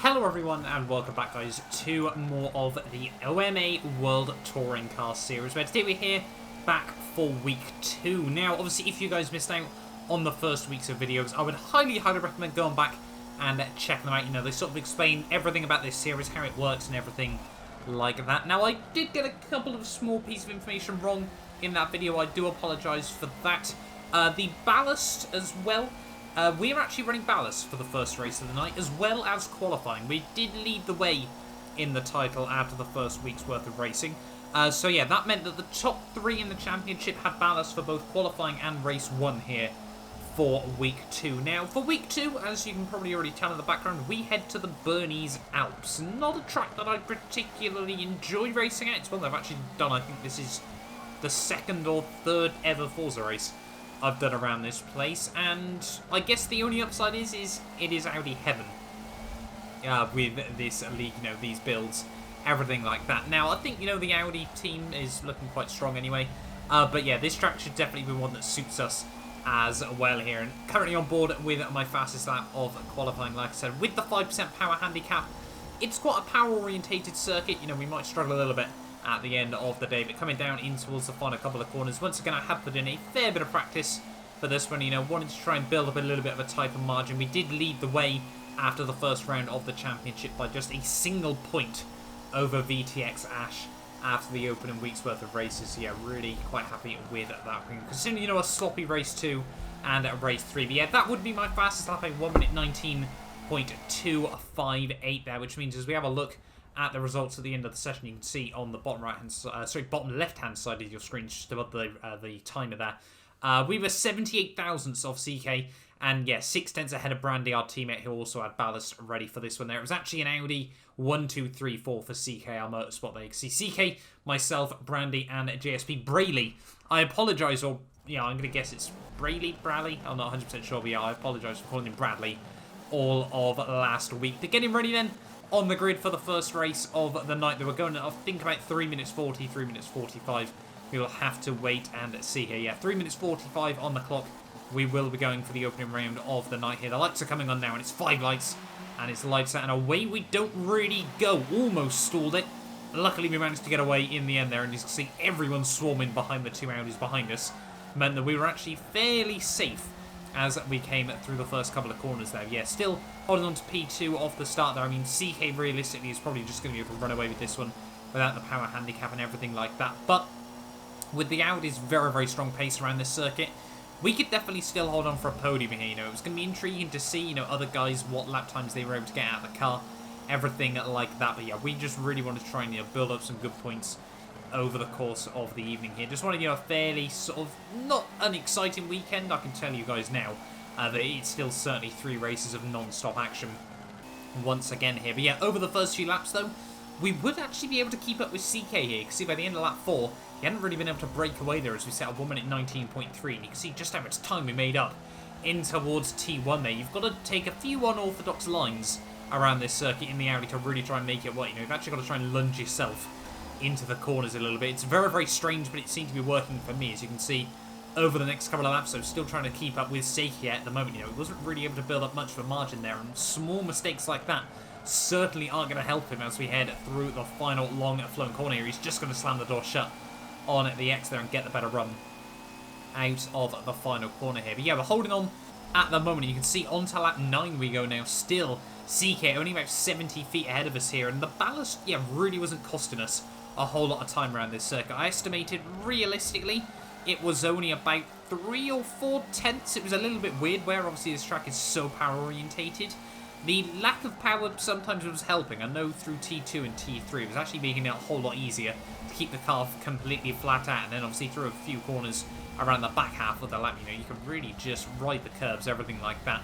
Hello everyone and welcome back guys to more of the OMA World Touring Car Series, where today we're here back for week 2. Now obviously if you guys missed out on the first weeks of videos, I would highly recommend going back and checking them out. You know, they sort of explain everything about this series, how it works and everything like that. Now I did get a couple of small pieces of information wrong in that video, I do apologise for that. The ballast as well. We are actually running ballast for the first race of the night, as well as qualifying. We did lead the way in the title after the first week's worth of racing. So yeah, that meant that the top 3 in the championship had ballast for both qualifying and race 1 here for week 2. Now, for week 2, as you can probably already tell in the background, we head to the Bernese Alps. Not a track that I particularly enjoy racing at. It's one that I've actually done. I think this is the 2nd or 3rd ever Forza race I've done around this place, and I guess the only upside is it is Audi heaven with this league, you know, these builds, everything like that. Now, I think, you know, the Audi team is looking quite strong anyway, but yeah, this track should definitely be one that suits us as well here, and currently on board with my fastest lap of qualifying, like I said, with the 5% power handicap. It's quite a power-orientated circuit. You know, we might struggle a little bit at the end of the day, but coming down in towards the final couple of corners, once again I have put in a fair bit of practice for this one, you know, wanting to try and build up a little bit of a tighter margin. We did lead the way after the first round of the championship by just a single point over VTX Ash after the opening week's worth of races. So yeah, really quite happy with that, considering, you know, a sloppy race 2 and a race 3. But yeah, that would be my fastest lap, a 1:19.258 there, which means as we have a look at the results at the end of the session, you can see on the bottom bottom left-hand side of your screen, just above the timer there, we were 78 thousandths off CK, and yeah, 6 tenths ahead of Brandy, our teammate, who also had ballast ready for this one there. It was actually an Audi 1, 2, 3, 4 for CK, our motorsport there. You can see CK, myself, Brandy, and JSP Brayley. I apologise, or yeah, I'm going to guess it's Bradley. I'm not 100% sure, but yeah, I apologise for calling him Bradley all of last week. To get him ready then on the grid for the first race of the night. They were going, I think, about 3 minutes 40, 3 minutes 45. We will have to wait and see here. Yeah, 3 minutes 45 on the clock. We will be going for the opening round of the night here. The lights are coming on now, and it's 5 lights, and it's lights out, and away we don't really go. Almost stalled it. Luckily, we managed to get away in the end there, and you can see everyone swarming behind the 2 Audis behind us. Meant that we were actually fairly safe as we came through the first couple of corners there. Yeah, still holding on to P2 off the start there. I mean, CK realistically is probably just going to be able to run away with this one without the power handicap and everything like that. But with the Audi's very, very strong pace around this circuit, we could definitely still hold on for a podium here. You know, it was going to be intriguing to see, you know, other guys, what lap times they were able to get out of the car, everything like that. But yeah, we just really wanted to try and, you know, build up some good points over the course of the evening here. Just wanted, you know, a fairly sort of not an exciting weekend. I can tell you guys now that it's still certainly 3 races of non-stop action once again here. But yeah, over the first few laps though, we would actually be able to keep up with CK here. You can see by the end of lap 4, he hadn't really been able to break away there as we set a 1:19.3, and you can see just how much time we made up in towards T1 there. You've got to take a few unorthodox lines around this circuit in the Audi to really try and make it work. You know, you've actually got to try and lunge yourself into the corners a little bit. It's very, very strange, but it seemed to be working for me, as you can see over the next couple of laps. So still trying to keep up with Seiki at the moment. You know, he wasn't really able to build up much of a margin there, and small mistakes like that certainly aren't going to help him as we head through the final long flowing corner here. He's just going to slam the door shut on the X there and get the better run out of the final corner here. But yeah, we're holding on at the moment. You can see onto lap 9 we go now. Still CK only about 70 feet ahead of us here, and the ballast, yeah, really wasn't costing us a whole lot of time around this circuit. I estimated realistically it was only about 3 or 4 tenths. It was a little bit weird where obviously this track is so power orientated. The lack of power sometimes was helping. I know through T2 and T3 it was actually making it a whole lot easier to keep the car completely flat out, and then obviously through a few corners around the back half of the lap, you know, you can really just ride the curves, everything like that,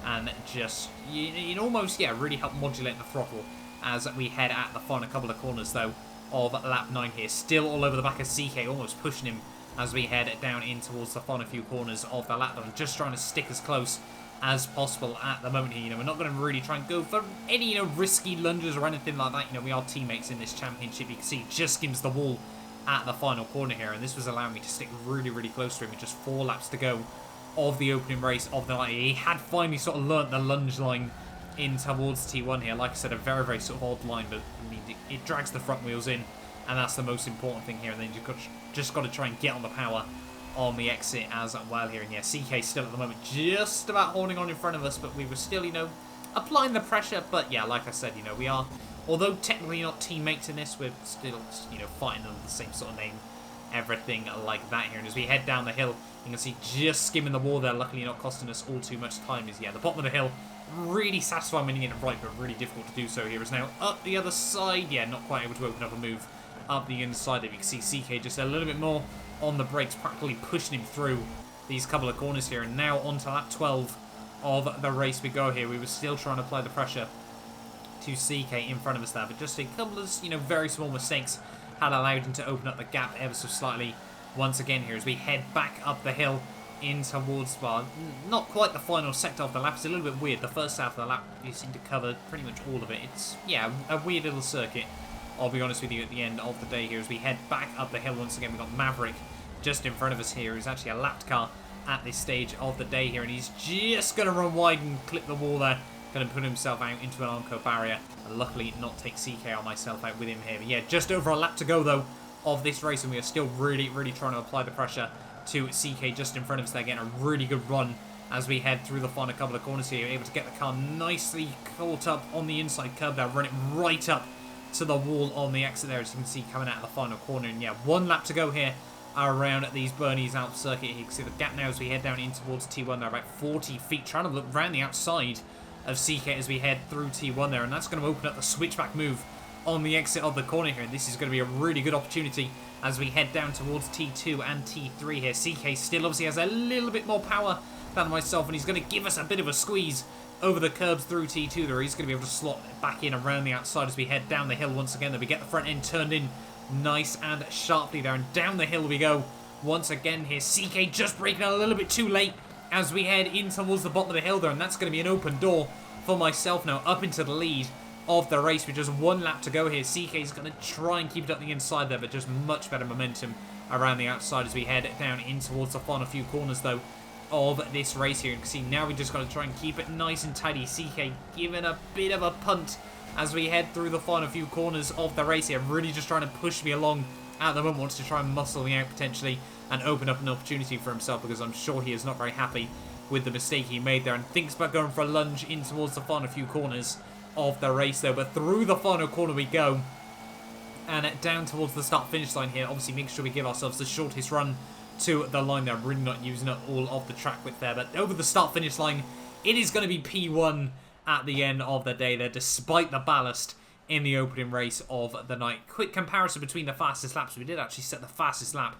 and just, it almost, yeah, really help modulate the throttle as we head at the final couple of corners though of lap 9 here. Still all over the back of CK, almost pushing him as we head down in towards the final few corners of the lap. I'm just trying to stick as close as possible at the moment here. You know, we're not going to really try and go for any, you know, risky lunges or anything like that. You know, we are teammates in this championship. You can see just skims the wall at the final corner here, and this was allowing me to stick really, really close to him with just 4 laps to go of the opening race of the night. He had finally sort of learnt the lunge line in towards T1 here. Like I said, a very, very sort of odd line, but I mean, it drags the front wheels in, and that's the most important thing here. And then you've just got to try and get on the power on the exit as well here. And yeah, CK still at the moment just about holding on in front of us, but we were still, you know, applying the pressure. But yeah, like I said, you know, we are, although technically not teammates in this, we're still, you know, fighting under the same sort of name, everything like that here. And as we head down the hill, you can see just skimming the wall there, luckily not costing us all too much time, is, yeah, the bottom of the hill. Really satisfying when you get it right, but really difficult to do so here. Is now up the other side. Yeah, not quite able to open up a move up the inside there. You can see CK just a little bit more on the brakes, practically pushing him through these couple of corners here. And now onto lap 12 of the race we go here. We were still trying to apply the pressure to CK in front of us there, but just a couple of, you know, very small mistakes had allowed him to open up the gap ever so slightly once again here as we head back up the hill in towards, well, not quite the final sector of the lap. It's a little bit weird. The first half of the lap, you seem to cover pretty much all of it. It's, yeah, a weird little circuit, I'll be honest with you, at the end of the day here as we head back up the hill once again. We've got Maverick just in front of us here, who's actually a lapped car at this stage of the day here, and he's just going to run wide and clip the wall there. Going to put himself out into an Armco barrier, and luckily not take CK or myself out with him here. But yeah, just over a lap to go though of this race, and we are still really, really trying to apply the pressure to CK just in front of us. They're getting a really good run as we head through the final couple of corners here. Able to get the car nicely caught up on the inside curb there, run it right up to the wall on the exit there, as you can see coming out of the final corner. And yeah, one lap to go here around these Bernese Alps circuit. You can see the gap now as we head down in towards T1. They're about 40 feet, trying to look around the outside of CK as we head through T1 there, and that's going to open up the switchback move on the exit of the corner here. And this is going to be a really good opportunity as we head down towards T2 and T3 here. CK still obviously has a little bit more power than myself, and he's going to give us a bit of a squeeze over the curbs through T2 there. He's going to be able to slot back in around the outside as we head down the hill once again. Then we get the front end turned in nice and sharply there, and down the hill we go once again here. CK just braking a little bit too late as we head in towards the bottom of the hill there, and that's going to be an open door for myself now up into the lead of the race with just one lap to go here. CK is going to try and keep it up the inside there, but just much better momentum around the outside as we head down in towards the final few corners though of this race here. You can see now we just got to try and keep it nice and tidy. CK giving a bit of a punt as we head through the final few corners of the race here, really just trying to push me along at the moment. Wants to try and muscle me out potentially and open up an opportunity for himself, because I'm sure he is not very happy with the mistake he made there, and thinks about going for a lunge in towards the final few corners of the race though. But through the final corner we go, and down towards the start finish line here. Obviously make sure we give ourselves the shortest run to the line there. Really not using up all of the track width there, but over the start finish line it is going to be P1 at the end of the day there, despite the ballast in the opening race of the night. Quick comparison between the fastest laps. We did actually set the fastest lap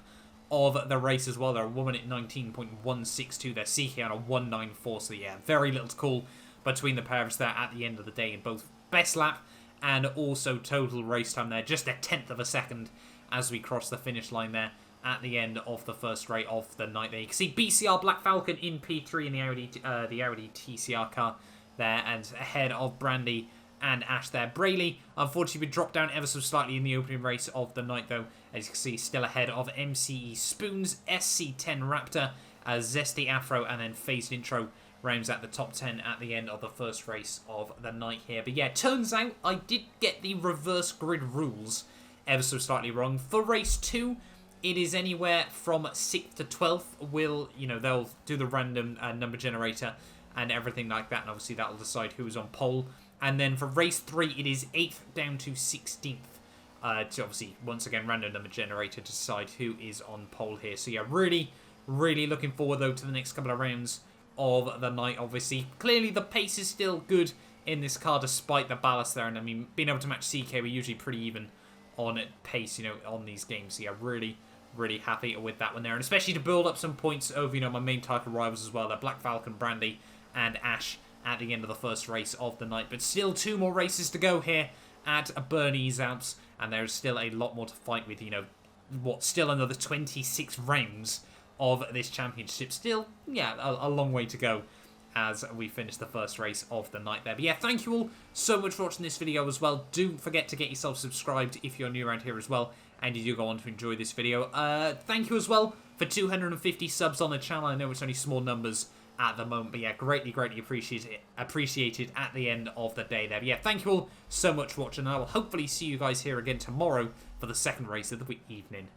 of the race as well there, 1 minute 19.162 there. CK on a 194, so yeah, very little to call between the pair of us there at the end of the day in both best lap and also total race time there. Just a tenth of a second as we cross the finish line there at the end of the first race of the night there. You can see BCR Black Falcon in P3 in the Audi TCR car there, and ahead of Brandy and Ash there. Brayley, unfortunately, we dropped down ever so slightly in the opening race of the night, though. As you can see, still ahead of MCE Spoons, SC10 Raptor, Zesty Afro, and then Phased Intro rounds out the top 10 at the end of the first race of the night here. But yeah, turns out I did get the reverse grid rules ever so slightly wrong. For race 2, it is anywhere from 6th to 12th. They'll do the random number generator and everything like that, and obviously that'll decide who is on pole. And then for race 3, it is 8th down to 16th. To obviously, once again, random number generator to decide who is on pole here. So yeah, really, really looking forward, though, to the next couple of rounds of the night, obviously. Clearly, the pace is still good in this car, despite the ballast there. And, I mean, being able to match CK, we're usually pretty even on pace, on these games. So yeah, really, really happy with that one there. And especially to build up some points over, my main title rivals as well. They're Black Falcon, Brandy, and Ash at the end of the first race of the night. But still 2 more races to go here at Bernese Alps, and there's still a lot more to fight with. Still another 26 rounds of this championship. Still, yeah, a long way to go as we finish the first race of the night there. But yeah, thank you all so much for watching this video as well. Don't forget to get yourself subscribed if you're new around here as well, and you do go on to enjoy this video. Thank you as well for 250 subs on the channel. I know it's only small numbers, at the moment. But yeah, greatly appreciated at the end of the day there. But yeah, thank you all so much for watching, and I will hopefully see you guys here again tomorrow for the second race of the evening.